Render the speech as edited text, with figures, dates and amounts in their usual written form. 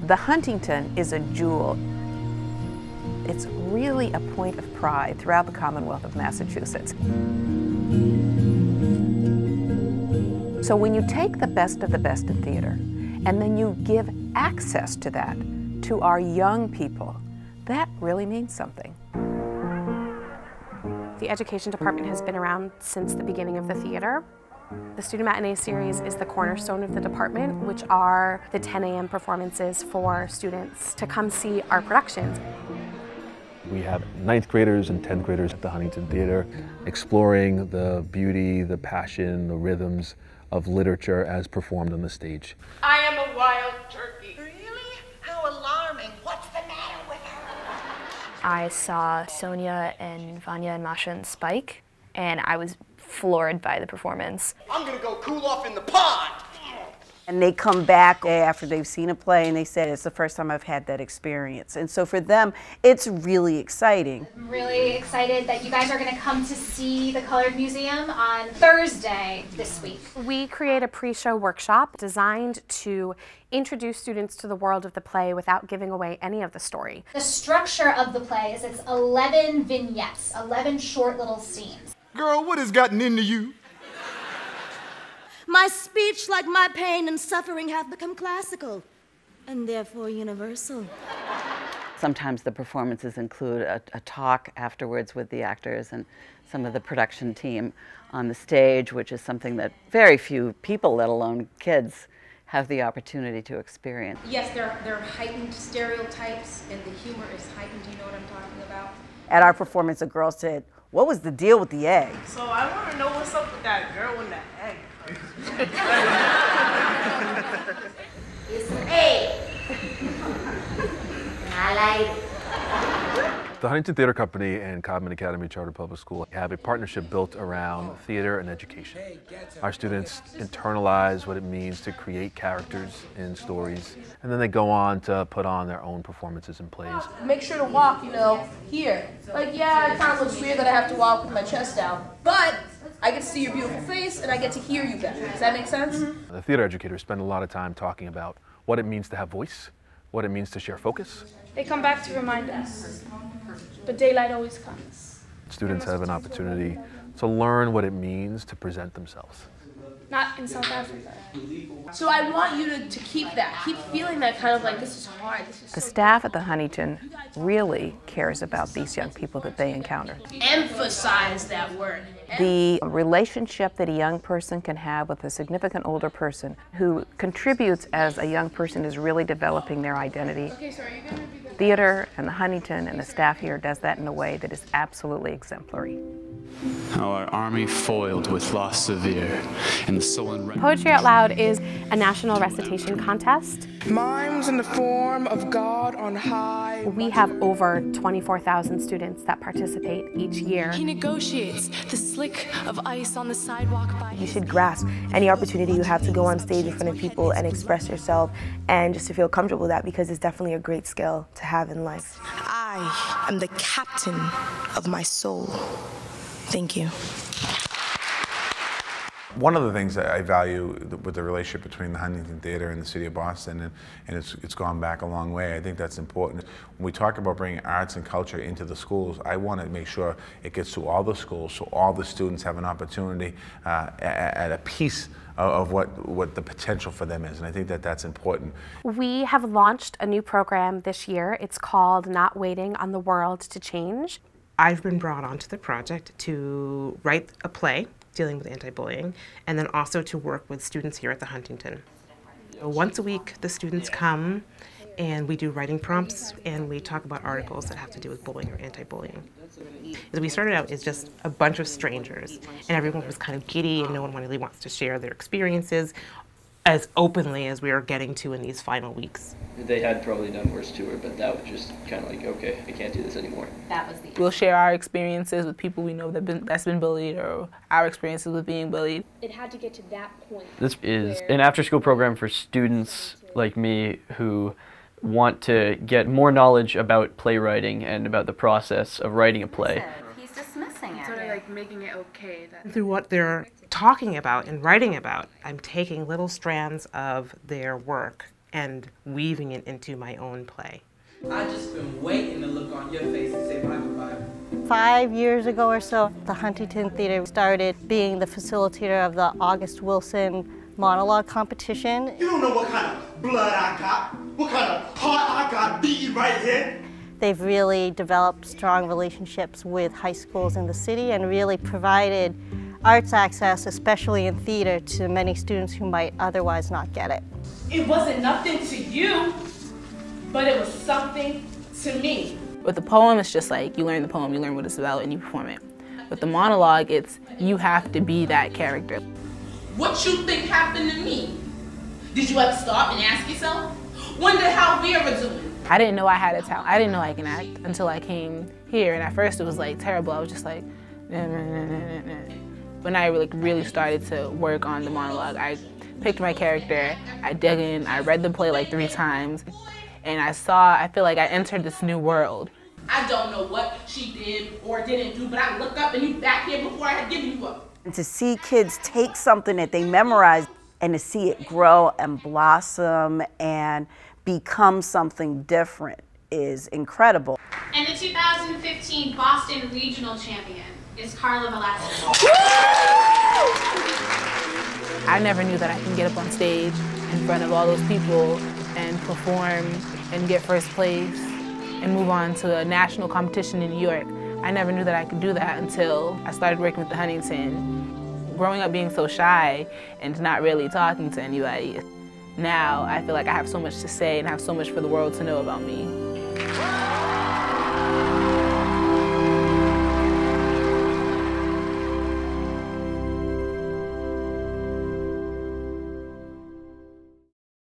The Huntington is a jewel. It's really a point of pride throughout the Commonwealth of Massachusetts. So when you take the best of the best in theater, and then you give access to that to our young people, that really means something. The education department has been around since the beginning of the theater. The Student Matinee Series is the cornerstone of the department, which are the 10 a.m. performances for students to come see our productions. We have 9th graders and 10th graders at the Huntington Theater exploring the beauty, the passion, the rhythms of literature as performed on the stage. I am a wild turkey. Really? How alarming. What's the matter with her? I saw Sonia and Vanya and Masha and Spike, and I was floored by the performance. I'm gonna go cool off in the pond. And they come back after they've seen a play and they say, it's the first time I've had that experience. And so for them, it's really exciting. I'm really excited that you guys are going to come to see the Colored Museum on Thursday this week. We create a pre-show workshop designed to introduce students to the world of the play without giving away any of the story. The structure of the play is it's 11 vignettes, 11 short little scenes. Girl, what has gotten into you? My speech, like my pain and suffering, have become classical, and therefore universal. Sometimes the performances include a talk afterwards with the actors and some of the production team on the stage, which is something that very few people, let alone kids, have the opportunity to experience. Yes, there are heightened stereotypes, and the humor is heightened. Do you know what I'm talking about? At our performance, a girl said, "What was the deal with the egg?" So I want to know what's up with that girl and that egg. It's an egg. I like it. The Huntington Theater Company and Codman Academy Charter Public School have a partnership built around theater and education. Our students internalize what it means to create characters in stories, and then they go on to put on their own performances and plays. Make sure to walk, here. Like, yeah, it kind of looks weird that I have to walk with my chest out, but I get to see your beautiful face and I get to hear you better. Does that make sense? Mm-hmm. The theater educators spend a lot of time talking about what it means to have voice, what it means to share focus. They come back to remind us, but daylight always comes. Students have an opportunity to learn what it means to present themselves. Not in South Africa. So I want you to keep that, keep feeling that kind of like, this is hard. The staff at the Huntington really cares about these young people that they encounter. Emphasize that word. The relationship that a young person can have with a significant older person who contributes as a young person is really developing their identity. Okay, so are you gonna be good? Theater and the Huntington and the staff here does that in a way that is absolutely exemplary. Our army foiled with loss severe, and the sullen... Poetry Out Loud is a national recitation contest. Mimes in the form of God on high. We have over 24,000 students that participate each year. He negotiates the slick of ice on the sidewalk by... You should grasp any opportunity you have to go on stage in front of people and express yourself and just to feel comfortable with that, because it's definitely a great skill to have in life. I am the captain of my soul. Thank you. One of the things that I value with the relationship between the Huntington Theater and the City of Boston, and it's gone back a long way, I think that's important. When we talk about bringing arts and culture into the schools, I want to make sure it gets to all the schools so all the students have an opportunity at a piece of what the potential for them is, and I think that that's important. We have launched a new program this year. It's called Not Waiting on the World to Change. I've been brought onto the project to write a play dealing with anti-bullying, and then also to work with students here at the Huntington. Once a week, the students come and we do writing prompts and we talk about articles that have to do with bullying or anti-bullying. As we started out as just a bunch of strangers, and everyone was kind of giddy and no one really wants to share their experiences as openly as we are getting to in these final weeks. They had probably done worse to her, but that was just kind of like, okay, I can't do this anymore. That was the... We'll share our experiences with people we know that's been bullied, or our experiences with being bullied. It had to get to that point. This is an after-school program for students like me who want to get more knowledge about playwriting and about the process of writing a play. He's dismissing it. like making it okay that through what they're talking about and writing about, I'm taking little strands of their work and weaving it into my own play. I just been waiting to look on your face and say my goodbye. 5 years ago or so, the Huntington Theater started being the facilitator of the August Wilson Monologue competition. You don't know what kind of blood I got, what kind of heart I got beating right here. They've really developed strong relationships with high schools in the city and really provided arts access, especially in theater, to many students who might otherwise not get it. It wasn't nothing to you, but it was something to me. With the poem, it's just like you learn the poem, you learn what it's about, and you perform it. With the monologue, it's you have to be that character. What you think happened to me? Did you ever stop and ask yourself? Wonder how Vera doing? I didn't know I had a talent. I didn't know I can act until I came here, and at first it was like terrible. I was just like, nah, nah, nah, nah, nah. When I really started to work on the monologue, I picked my character, I dug in, I read the play like 3 times, and I feel like I entered this new world. I don't know what she did or didn't do, but I looked up and you back here before I had given you up. And to see kids take something that they memorized and to see it grow and blossom and become something different is incredible. And the 2015 Boston Regional Champion is Carla Velasquez. I never knew that I can get up on stage in front of all those people and perform and get first place and move on to a national competition in New York. I never knew that I could do that until I started working with the Huntington. Growing up being so shy and not really talking to anybody, now I feel like I have so much to say and have so much for the world to know about me.